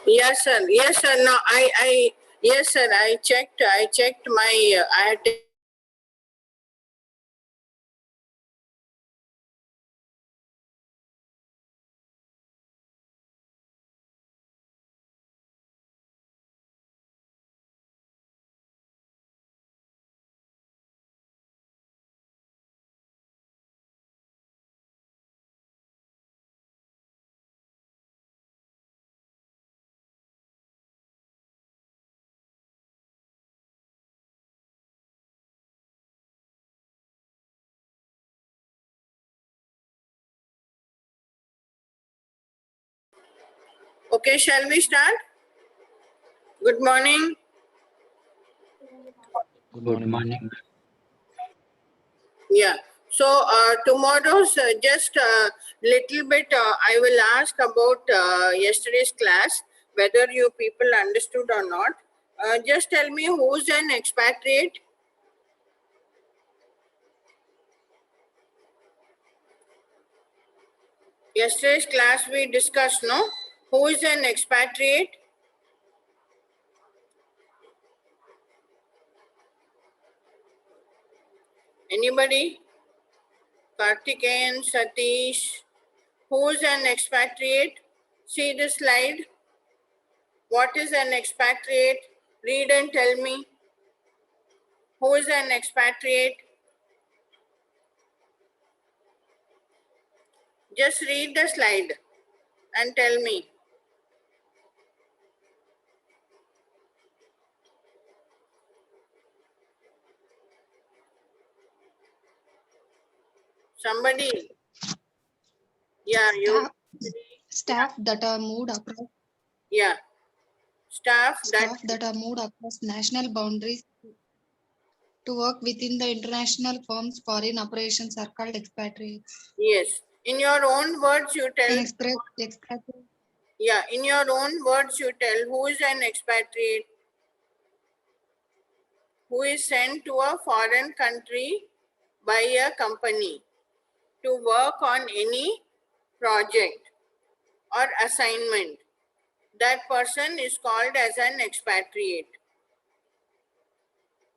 Yes, sir. Yes, sir. No, yes, sir. I checked my, I had Okay, shall we start? Good morning. Good morning. Yeah. So tomorrow's just a little bit. I will ask about yesterday's class, whether you people understood or not. Just tell me who's an expatriate. Yesterday's class we discussed, no? Who is an expatriate? Anybody? Kartikeyan, Satish. Who is an expatriate? See the slide. What is an expatriate? Read and tell me. Who is an expatriate? Just read the slide and tell me. Somebody. Yeah, you. Staff that are moved across. Yeah. Staff that are moved across national boundaries to work within the international firm's foreign operations are called expatriates. Yes. In your own words, you tell. Expatriate. Yeah. In your own words, you tell who is an expatriate. Who is sent to a foreign country by a company to work on any project or assignment. That person is called as an expatriate.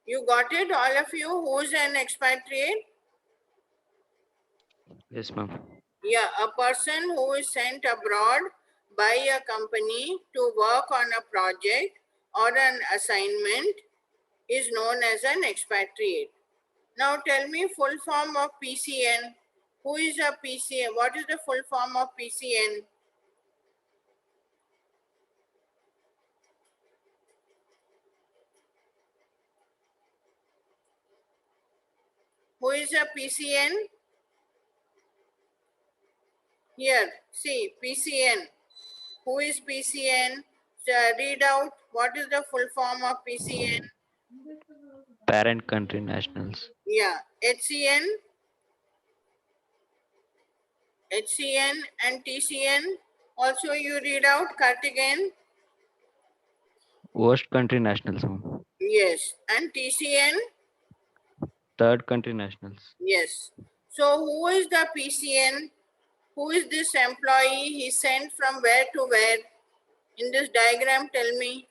You got it, all of you? Who's an expatriate? Yes, ma'am. Yeah, a person who is sent abroad by a company to work on a project or an assignment is known as an expatriate. Now tell me full form of PCN. Who is a PCN? What is the full form of PCN? Who is a PCN? Here, see, PCN. Who is PCN? So read out what is the full form of PCN. Parent country nationals. Yeah, HCN, HCN and TCN. Also you read out Kartigan. Host country nationals, ma'am. Yes, and TCN. Third country nationals. Yes. So who is the PCN? Who is this employee? He sent from where to where? In this diagram, tell me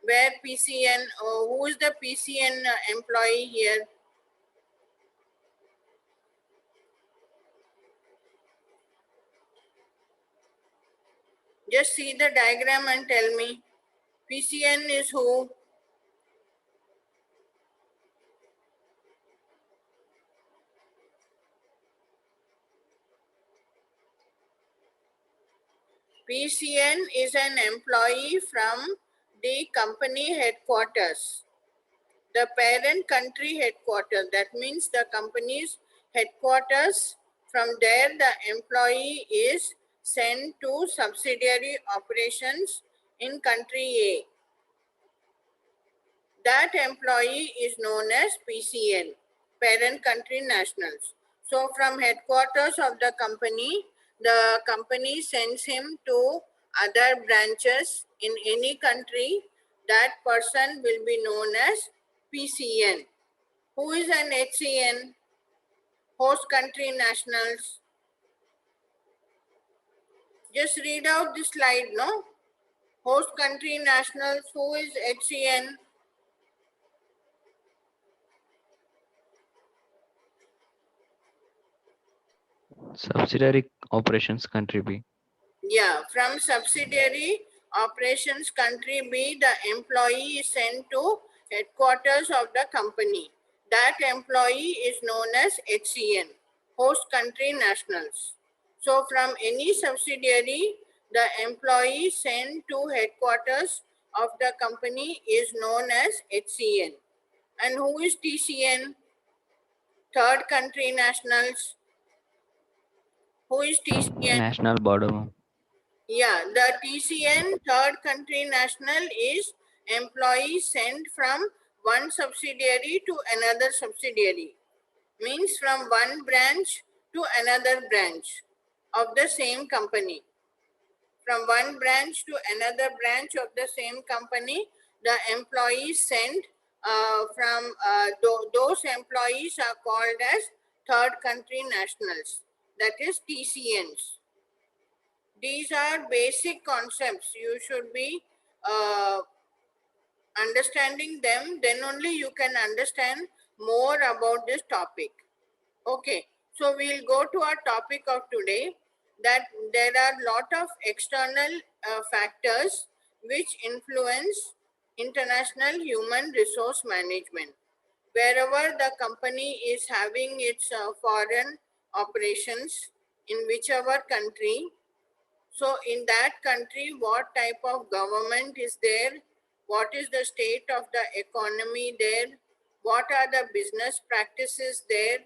where PCN, who is the PCN employee here? Just see the diagram and tell me. PCN is who? PCN is an employee from the company headquarters. The parent country headquarters, that means the company's headquarters. From there, the employee is sent to subsidiary operations in country A. That employee is known as PCN, parent country nationals. So from headquarters of the company sends him to other branches in any country. That person will be known as PCN. Who is an HCN? Host country nationals. Just read out the slide, no? Host country nationals, who is HCN? Subsidiary operations country B. Yeah, from subsidiary operations country B, the employee is sent to headquarters of the company. That employee is known as HCN, host country nationals. So from any subsidiary, the employee sent to headquarters of the company is known as HCN. And who is TCN? Third country nationals. Who is TCN? National border, ma'am. Yeah, the TCN, third country national, is employee sent from one subsidiary to another subsidiary. Means from one branch to another branch of the same company. From one branch to another branch of the same company, the employees sent those employees are called as third country nationals. That is TCNs. These are basic concepts. You should be uh, understanding them. Then only you can understand more about this topic. Okay. So we'll go to our topic of today, that there are lot of external factors which influence international human resource management. Wherever the company is having its foreign operations in whichever country, so in that country, what type of government is there? What is the state of the economy there? What are the business practices there?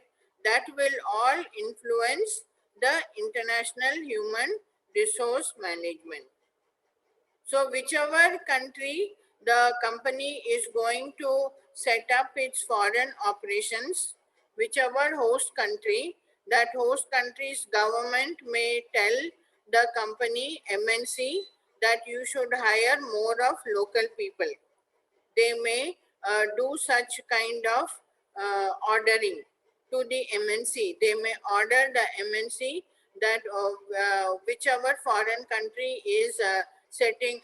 That will all influence the international human resource management. So whichever country the company is going to set up its foreign operations, whichever host country, that host country's government may tell the company MNC that you should hire more of local people. They may do such kind of ordering to the MNC. They may order the MNC that whichever foreign country is setting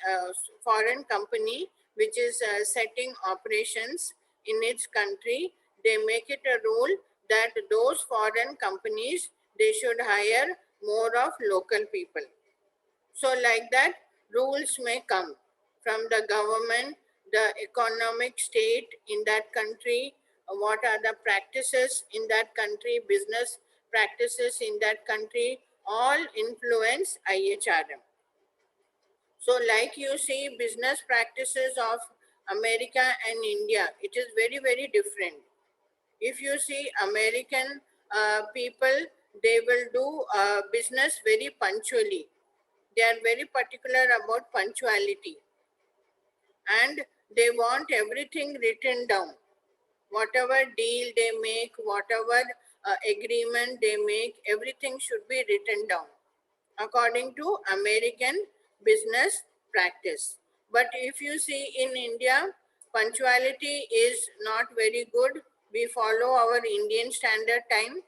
foreign company which is setting operations in its country, they make it a rule that those foreign companies, they should hire more of local people. So like that, rules may come from the government, the economic state in that country, what are the practices in that country, business practices in that country, all influence IHRM. So like you see, business practices of America and India, it is very, very different. If you see American people, they will do business very punctually. They are very particular about punctuality, and they want everything written down. Whatever deal they make, whatever agreement they make, everything should be written down according to American business practice. But if you see in India, punctuality is not very good. We follow our Indian standard time.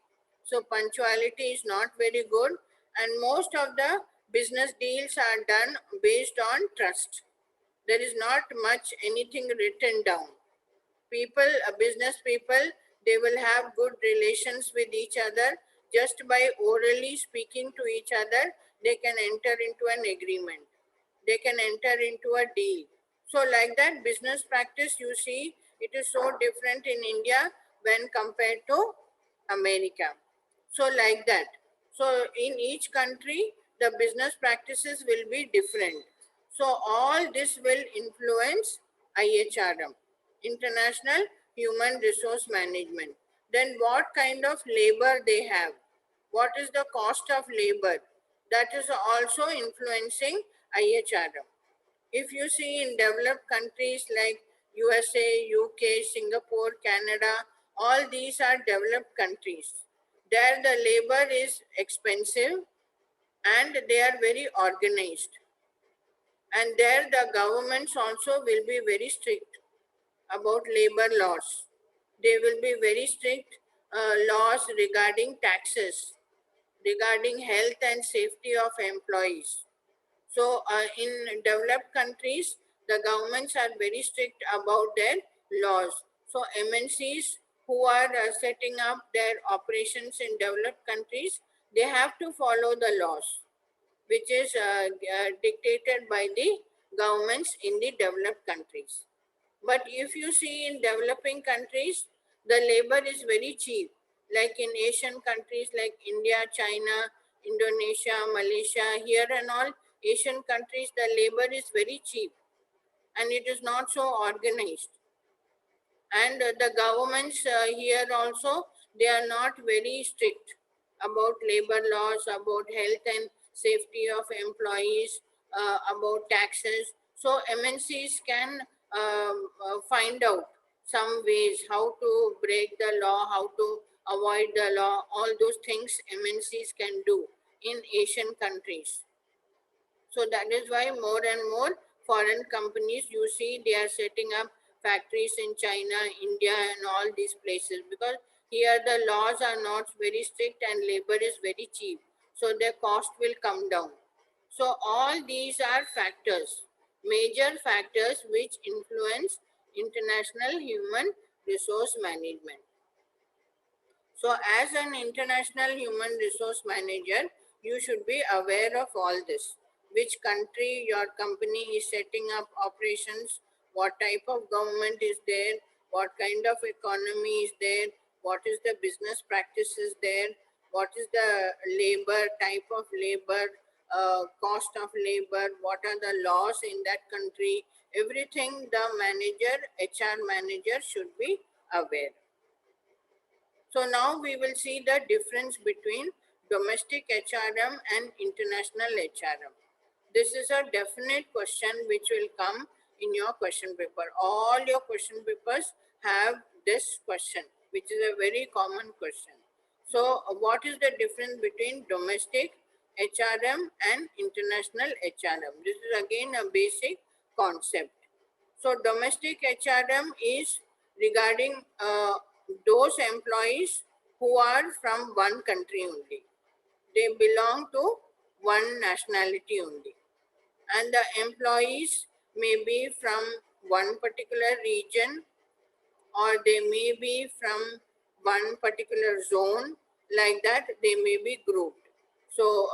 So punctuality is not very good. And most of the business deals are done based on trust. There is not much anything written down. People, business people, they will have good relations with each other. Just by orally speaking to each other, they can enter into an agreement. They can enter into a deal. So like that, business practice, you see, it is so different in India when compared to America. So like that. So in each country, the business practices will be different. So all this will influence IHRM, International Human Resource Management. Then what kind of labor they have? What is the cost of labor? That is also influencing IHRM. If you see in developed countries like USA, UK, Singapore, Canada, all these are developed countries. There the labor is expensive and they are very organized. And there the governments also will be very strict about labor laws. They will be very strict laws regarding taxes, regarding health and safety of employees. So in developed countries, the governments are very strict about their laws. So MNCs who are setting up their operations in developed countries, they have to follow the laws, which is dictated by the governments in the developed countries. But if you see in developing countries, the labor is very cheap. Like in Asian countries like India, China, Indonesia, Malaysia, here and all Asian countries, the labor is very cheap and it is not so organized. And the governments here also, they are not very strict about labor laws, about health and safety of employees, about taxes. So MNCs can find out some ways how to break the law, how to avoid the law. All those things MNCs can do in Asian countries. So that is why more and more foreign companies, you see, they are setting up factories in China, India, and all these places, because here the laws are not very strict and labor is very cheap. So their cost will come down. So all these are factors, major factors which influence international human resource management. So as an international human resource manager, you should be aware of all this. Which country your company is setting up operations, what type of government is there, what kind of economy is there, what is the business practices there, what is the labor, type of labor, cost of labor, what are the laws in that country. Everything the manager, HR manager should be aware. So now we will see the difference between domestic HRM and international HRM. This is a definite question which will come in your question paper. All your question papers have this question, which is a very common question. So what is the difference between domestic HRM and international HRM? This is again a basic concept. So domestic HRM is regarding those employees who are from one country only. They belong to one nationality only. And the employees may be from one particular region, or they may be from one particular zone. Like that, they may be grouped. So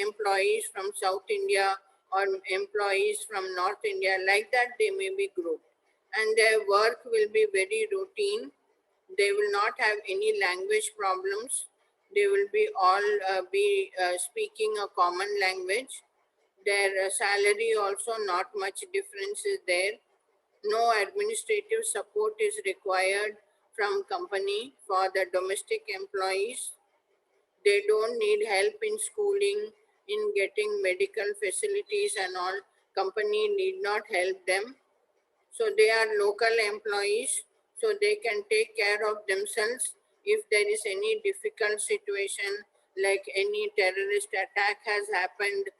employees from South India or employees from North India, like that, they may be grouped. And their work will be very routine. They will not have any language problems. They will be all speaking a common language. Their salary also not much difference is there. No administrative support is required from company for the domestic employees. They don't need help in schooling, in getting medical facilities and all. Company need not help them. So they are local employees, so they can take care of themselves. If there is any difficult situation, like any terrorist attack has happened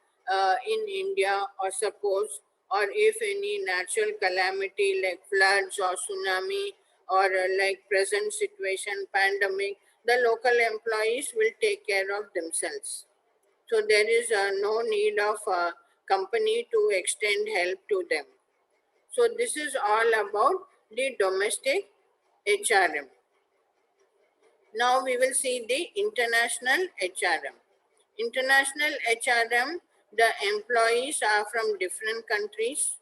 in India, or suppose, or if any natural calamity like floods or tsunami, or like present situation, pandemic, the local employees will take care of themselves. So there is no need of company to extend help to them. So this is all about the domestic HRM. Now we will see the international HRM. International HRM, the employees are from different countries.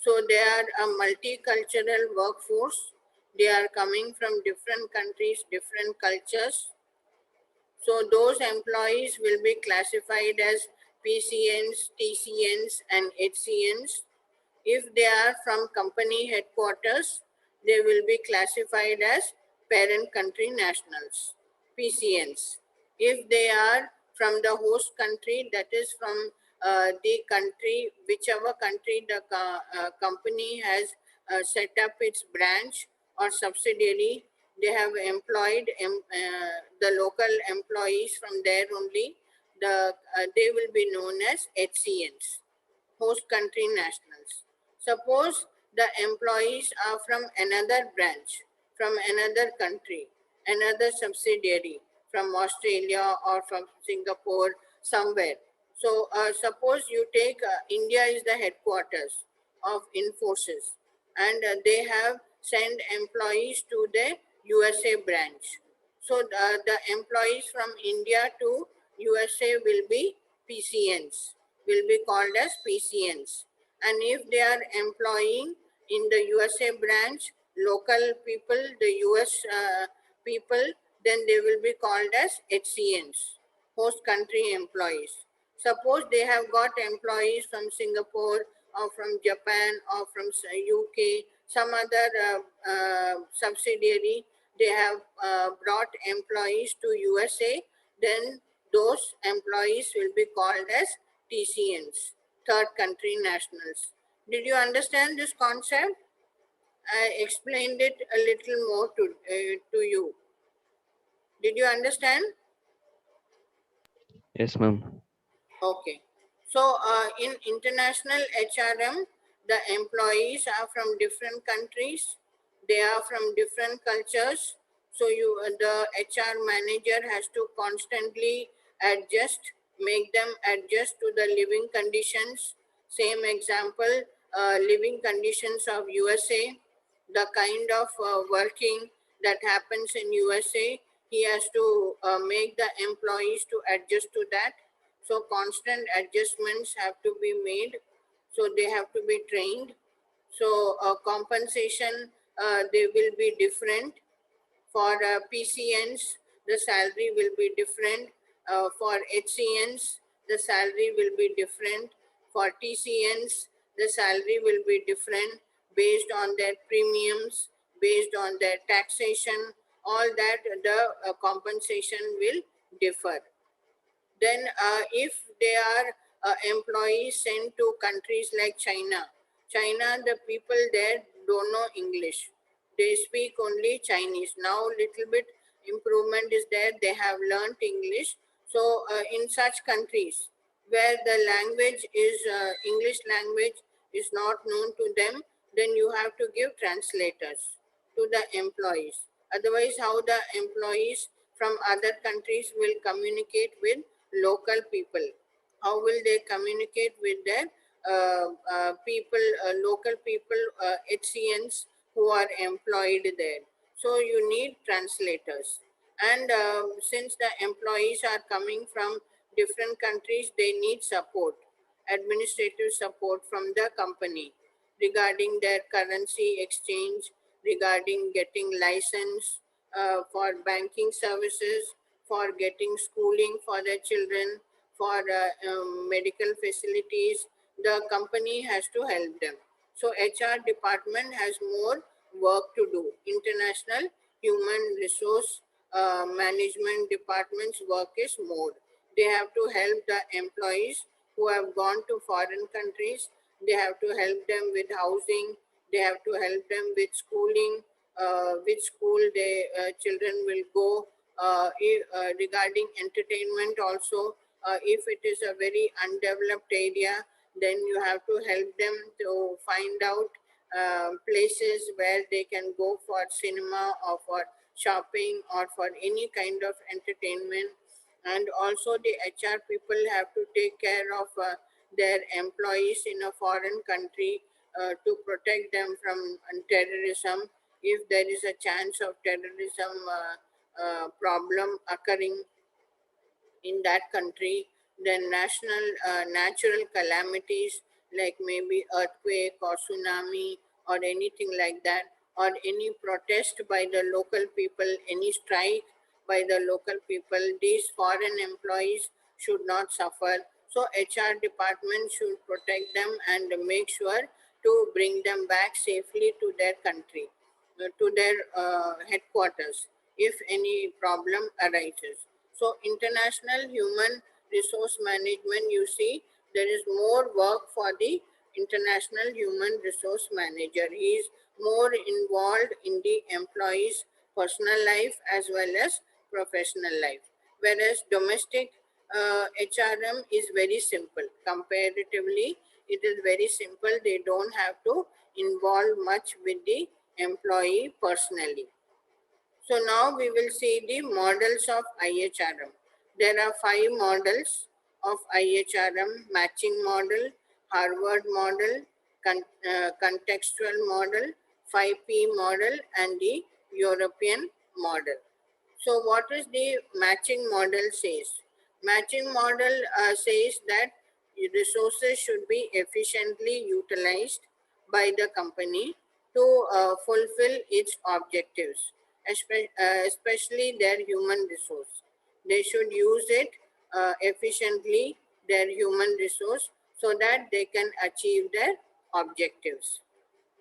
So they are a multicultural workforce. They are coming from different countries, different cultures. So those employees will be classified as PCNs, TCNs, and HCNs. If they are from company headquarters, they will be classified as parent country nationals, PCNs. If they are from the host country, that is from the country, whichever country the company has set up its branch or subsidiary, they have employed the local employees from there only. They will be known as HCNs, host country nationals. Suppose the employees are from another branch, from another country, another subsidiary, from Australia or from Singapore, somewhere. So suppose you take India is the headquarters of Infosys, and they have sent employees to the USA branch. So the employees from India to USA will be PCNs, will be called as PCNs. And if they are employing in the USA branch, local people, the US people, then they will be called as HCNs, host country employees. Suppose they have got employees from Singapore or from Japan or from UK, some other subsidiary, they have brought employees to USA, then those employees will be called as TCNs, third country nationals. Did you understand this concept? I explained it a little more to you. Did you understand? Yes, ma'am. Okay. So in international HRM, the employees are from different countries. They are from different cultures. So the HR manager has to constantly adjust, make them adjust to the living conditions. Same example, living conditions of USA, the kind of working that happens in USA, he has to make the employees to adjust to that. So constant adjustments have to be made. So they have to be trained. So compensation, they will be different. For PCNs, the salary will be different. For HCNs, the salary will be different. For TCNs, the salary will be different based on their premiums, based on their taxation, all that the compensation will differ. Then if they are employees sent to countries like China, the people there don't know English. They speak only Chinese. Now little bit improvement is there. They have learnt English. So in such countries where the language is English language is not known to them, then you have to give translators to the employees. Otherwise, how the employees from other countries will communicate with local people? How will they communicate with their people, local people, HCNs who are employed there? So you need translators. And since the employees are coming from different countries, they need support, administrative support from the company regarding their currency exchange, regarding getting license for banking services, for getting schooling for their children, for medical facilities. The company has to help them. So HR department has more work to do. International human resource management department's work is more. They have to help the employees who have gone to foreign countries. They have to help them with housing. They have to help them with schooling, which school their children will go. Regarding entertainment also, if it is a very undeveloped area, then you have to help them to find out places where they can go for cinema or for shopping or for any kind of entertainment. And also the HR people have to take care of their employees in a foreign country to protect them from terrorism. If there is a chance of terrorism problem occurring in that country, then national natural calamities like maybe earthquake or tsunami or anything like that, or any protest by the local people, any strike by the local people, these foreign employees should not suffer. So HR department should protect them and make sure to bring them back safely to their country, to their headquarters if any problem arises. So international human resource management, you see, there is more work for the international human resource manager. He is more involved in the employee's personal life as well as professional life. Whereas domestic HRM is very simple. Comparatively, it is very simple. They don't have to involve much with the employee personally. So now we will see the models of IHRM. There are 5 models. of IHRM, matching model, Harvard model, contextual model, 5P model, and the European model. So what is the matching model says? Matching model says that resources should be efficiently utilized by the company to fulfill its objectives, especially their human resource. They should use it efficiently, their human resource, so that they can achieve their objectives,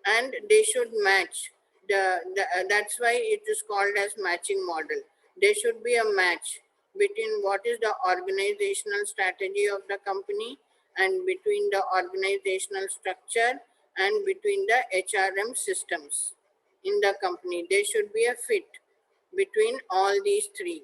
and they should match that's why it is called as matching model. There should be a match between what is the organizational strategy of the company, and between the organizational structure, and between the HRM systems in the company. There should be a fit between all these three.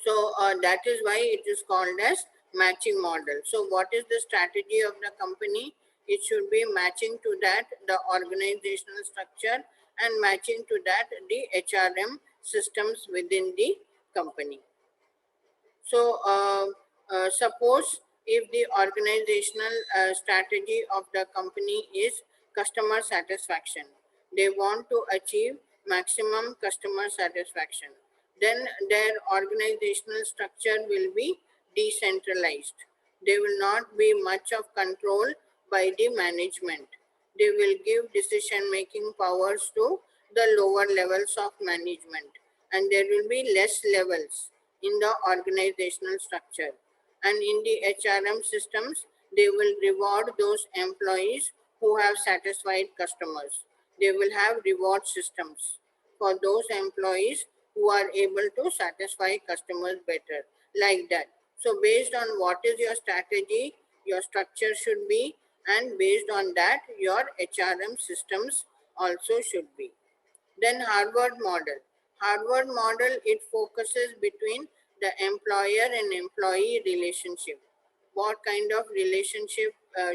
So that is why it is called as matching model. So what is the strategy of the company? It should be matching to that the organizational structure, and matching to that the HRM systems within the company. So suppose if the organizational strategy of the company is customer satisfaction, they want to achieve maximum customer satisfaction, then their organizational structure will be decentralized. There will not be much of control by the management. They will give decision making powers to the lower levels of management, and there will be less levels in the organizational structure. And in the HRM systems, they will reward those employees who have satisfied customers. They will have reward systems for those employees who are able to satisfy customers better, like that. So based on what is your strategy, your structure should be, and based on that, your HRM systems also should be. Then Harvard model. Harvard model, it focuses between the employer and employee relationship. What kind of relationship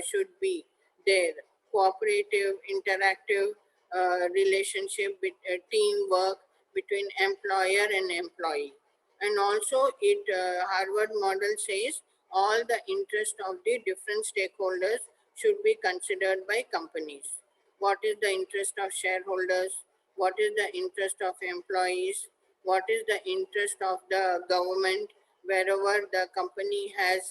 should be there? Cooperative, interactive relationship, teamwork between employer and employee. And also it Harvard model says all the interest of the different stakeholders should be considered by companies. What is the interest of shareholders? What is the interest of employees? What is the interest of the government wherever the company has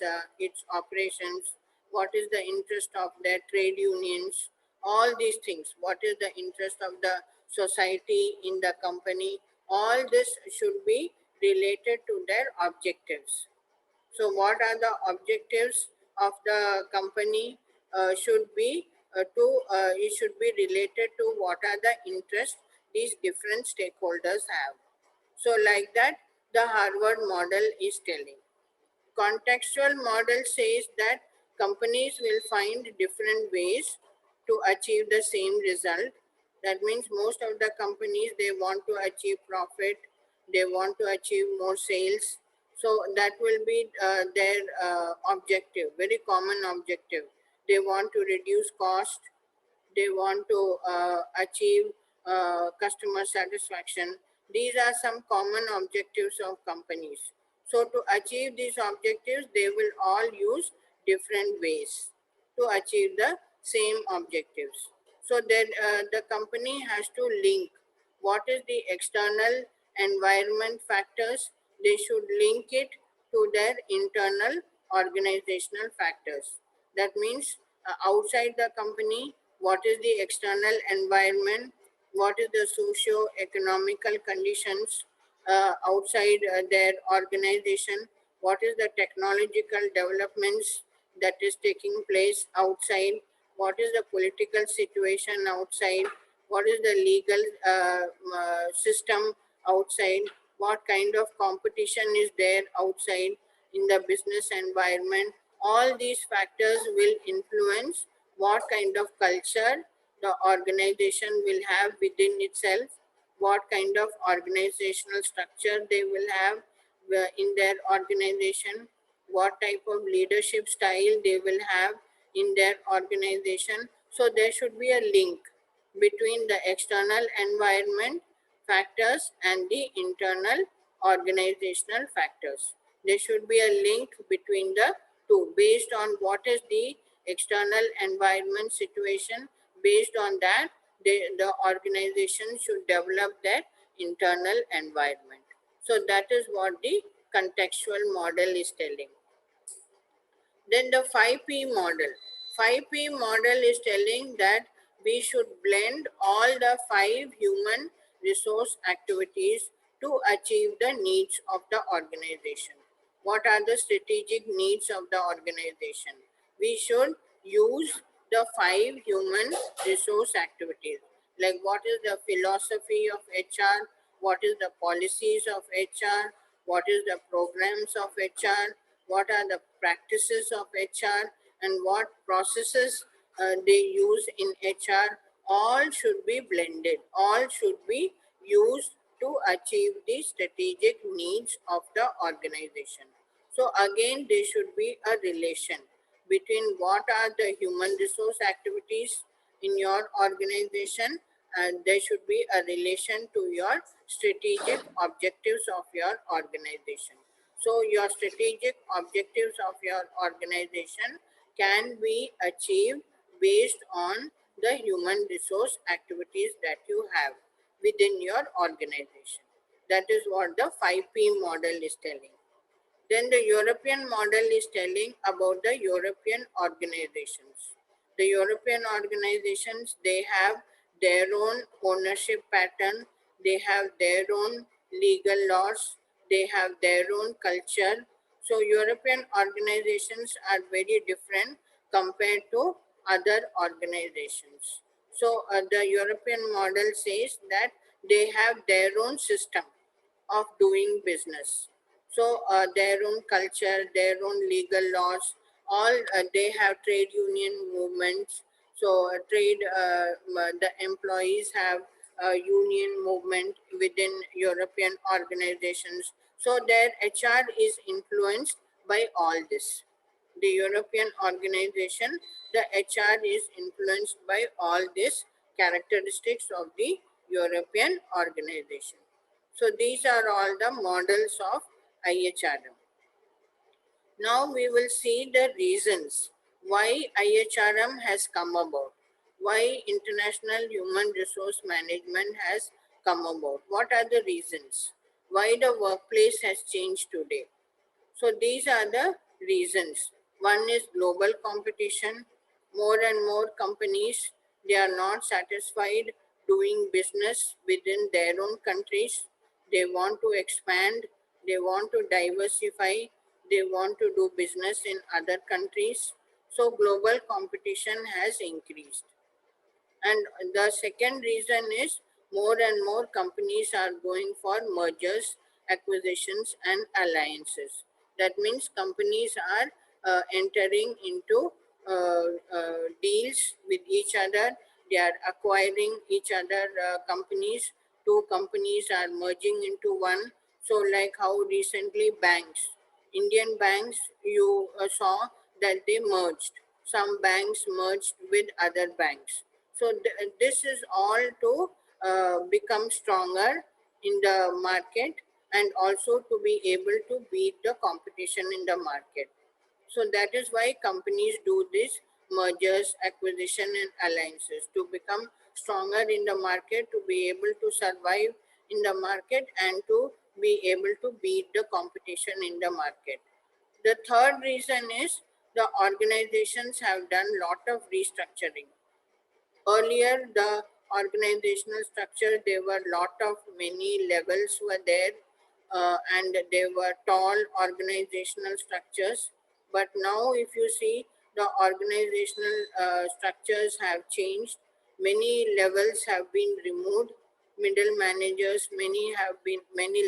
its operations? What is the interest of their trade unions? All these things. What is the interest of the society in the company? All this should be related to their objectives. So what are the objectives of the company? Should be it should be related to what are the interests these different stakeholders have. So like that, the Harvard model is telling. Contextual model says that companies will find different ways to achieve the same result. That means most of the companies, they want to achieve profit, they want to achieve more sales. So that will be their objective, very common objective. They want to reduce cost, they want to achieve customer satisfaction. These are some common objectives of companies. So to achieve these objectives, they will all use different ways to achieve the same objectives. So then the company has to link what is the external environment factors. They should link it to their internal organizational factors. That means outside the company, what is the external environment, what is the socio-economical conditions outside their organization, what is the technological developments that is taking place outside, what is the political situation outside, what is the legal system outside, what kind of competition is there outside in the business environment. All these factors will influence what kind of culture the organization will have within itself, what kind of organizational structure they will have in their organization, what type of leadership style they will have in their organization. So there should be a link between the external environment factors and the internal organizational factors. There should be a link between the two based on what is the external environment situation. Based on that, the organization should develop that internal environment. So that is what the contextual model is telling. Then the 5P model. 5P model is telling that we should blend all the 5 human resource activities to achieve the needs of the organization. What are the strategic needs of the organization? We should use the 5 human resource activities. Like what is the philosophy of HR? What is the policies of HR? What is the programs of HR? What are the practices of HR, and what processes they use in HR? All should be blended, all should be used to achieve the strategic needs of the organization. So again, there should be a relation between what are the human resource activities in your organization, and there should be a relation to your strategic objectives of your organization. So your strategic objectives of your organization can be achieved based on the human resource activities that you have within your organization. That is what the 5P model is telling. Then the European model is telling about the European organizations. The European organizations, they have their own ownership pattern, they have their own legal laws, they have their own culture. So European organizations are very different compared to other organizations. So the European model says that they have their own system of doing business. So their own culture, their own legal laws, all they have trade union movements. So the employees have a union movement within European organizations. So their HR is influenced by all this. The European organization, the HR is influenced by all these characteristics of the European organization. So these are all the models of IHRM. Now we will see the reasons why IHRM has come about, why International Human Resource Management has come about. What are the reasons? Why the workplace has changed today? So these are the reasons. One is global competition. More and more companies, they are not satisfied doing business within their own countries. They want to expand, they want to diversify, they want to do business in other countries. So global competition has increased. And the second reason is more and more companies are going for mergers, acquisitions, and alliances. That means companies are entering into deals with each other. They are acquiring each other companies. Two companies are merging into one. So, like how recently banks, Indian banks, you saw that they merged. Some banks merged with other banks. So this is all to become stronger in the market and also to be able to beat the competition in the market. So that is why companies do this mergers, acquisition and alliances to become stronger in the market, to be able to survive in the market and to be able to beat the competition in the market. The third reason is the organizations have done lot of restructuring. Earlier, the organizational structure, there were lot of many levels were there, and there were tall organizational structures. But now, if you see, the organizational structures have changed. Many levels have been removed. Middle managers, many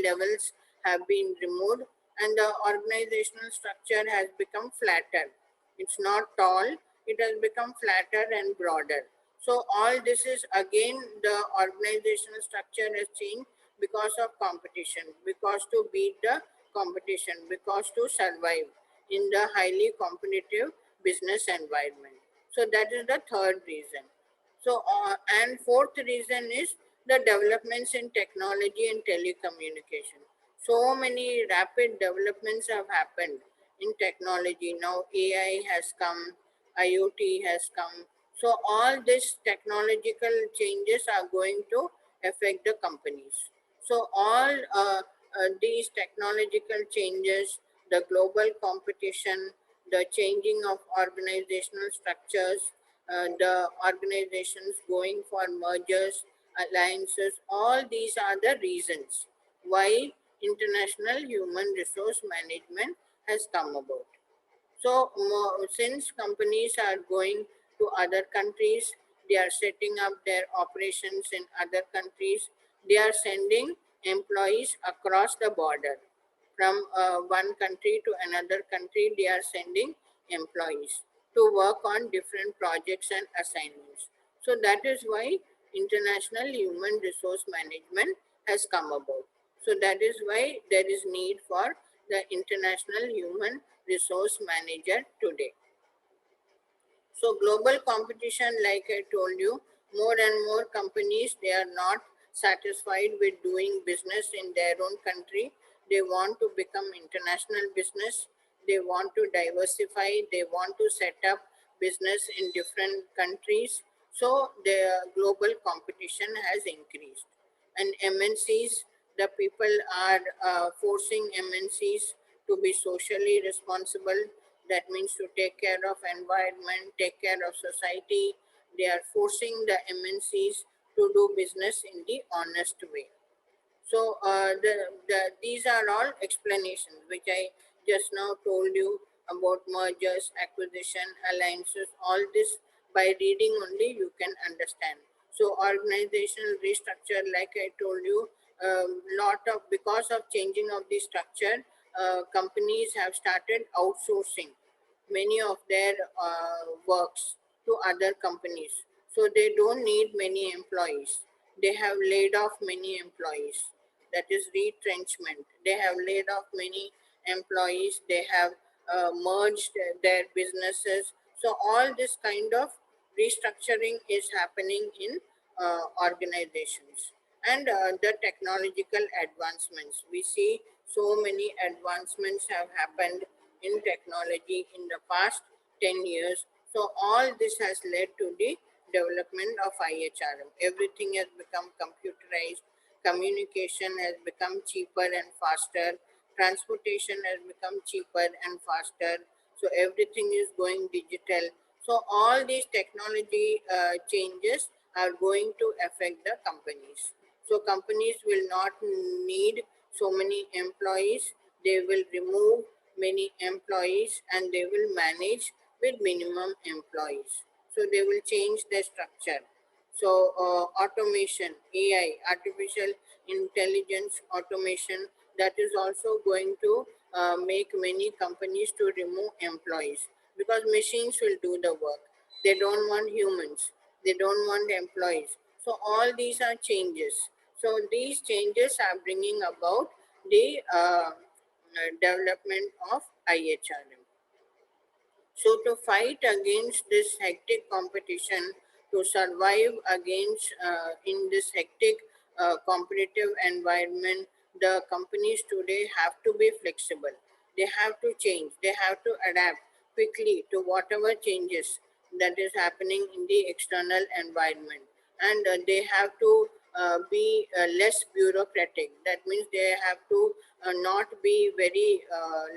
levels have been removed, and the organizational structure has become flatter. It's not tall, it has become flatter and broader. So all this is again the organizational structure has changed because of competition, because to beat the competition, because to survive in the highly competitive business environment. So that is the third reason. So and fourth reason is the developments in technology and telecommunication. So many rapid developments have happened in technology. Now AI has come, IoT has come. So all these technological changes are going to affect the companies. So all these technological changes, the global competition, the changing of organizational structures, the organizations going for mergers, alliances, all these are the reasons why international human resource management has come about. So, since companies are going to other countries, they are setting up their operations in other countries, they are sending employees across the border. From one country to another country, they are sending employees to work on different projects and assignments. So, that is why international human resource management has come about. So, that is why there is need for the international human resource manager today. So global competition, like I told you, more and more companies, they are not satisfied with doing business in their own country. They want to become international business. They want to diversify. They want to set up business in different countries. So the global competition has increased. And MNCs, the people are forcing MNCs to be socially responsible. That means to take care of environment, take care of society. They are forcing the MNCs to do business in the honest way. So these are all explanations which I just now told you about mergers, acquisition, alliances, all this by reading only you can understand. So organizational restructure, like I told you, lot of because of changing of the structure, companies have started outsourcing many of their works to other companies. So they don't need many employees. They have laid off many employees. That is retrenchment. They have laid off many employees. They have merged their businesses. So all this kind of restructuring is happening in organizations. And the technological advancements. We see so many advancements have happened in technology in the past 10 years. So all this has led to the development of IHRM. Everything has become computerized. Communication has become cheaper and faster. Transportation has become cheaper and faster. So everything is going digital. So all these technology changes are going to affect the companies. So companies will not need so many employees. They will remove many employees and they will manage with minimum employees. So they will change their structure. So automation, AI, artificial intelligence automation, that is also going to make many companies to remove employees because machines will do the work. They don't want humans. They don't want employees. So all these are changes. So these changes are bringing about the development of IHRM. So to fight against this hectic competition, to survive against in this hectic competitive environment, the companies today have to be flexible. They have to change. They have to adapt quickly to whatever changes that is happening in the external environment, and they have to be less bureaucratic. That means they have to not be very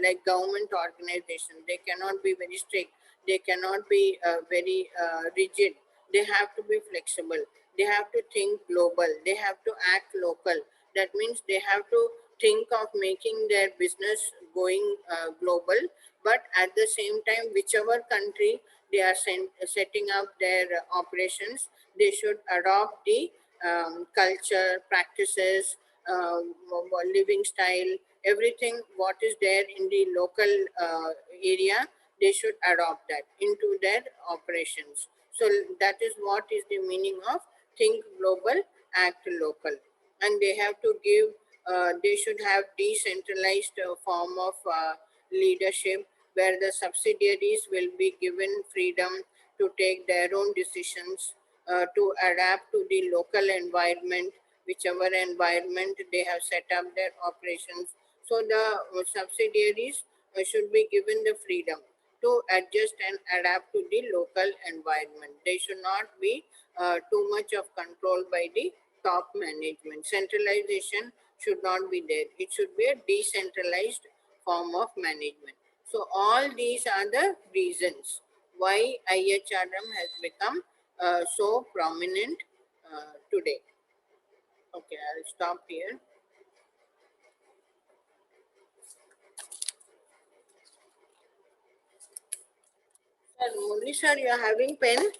like government organization. They cannot be very strict. They cannot be very rigid. They have to be flexible. They have to think global. They have to act local. That means they have to think of making their business going global, but at the same time, whichever country they are setting up their operations, they should adopt the culture, practices, living style, everything what is there in the local area, they should adopt that into their operations. So that is what is the meaning of think global, act local. And they have to give, they should have decentralized form of leadership where the subsidiaries will be given freedom to take their own decisions, to adapt to the local environment, whichever environment they have set up their operations. So the subsidiaries should be given the freedom to adjust and adapt to the local environment. They should not be too much of control by the top management. Centralization should not be there. It should be a decentralized form of management. So all these are the reasons why IHRM has become so prominent today. Okay, I'll stop here. Sir, Murli sir, you are having pen?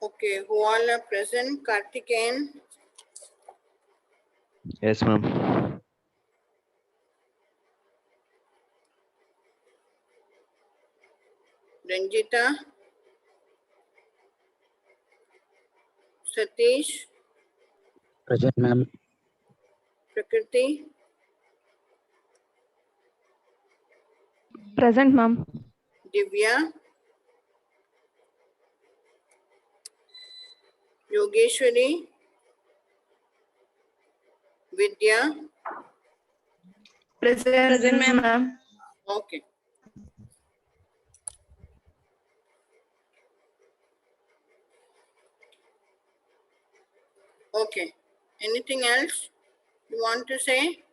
Okay, who all are present? Karthikeyan, Yes, ma'am. Ranjita, Satish, Present, ma'am. Prakriti, Present, ma'am. Divya, Yogeshwari, Vidya. Present, ma'am. Okay. Okay. Anything else you want to say?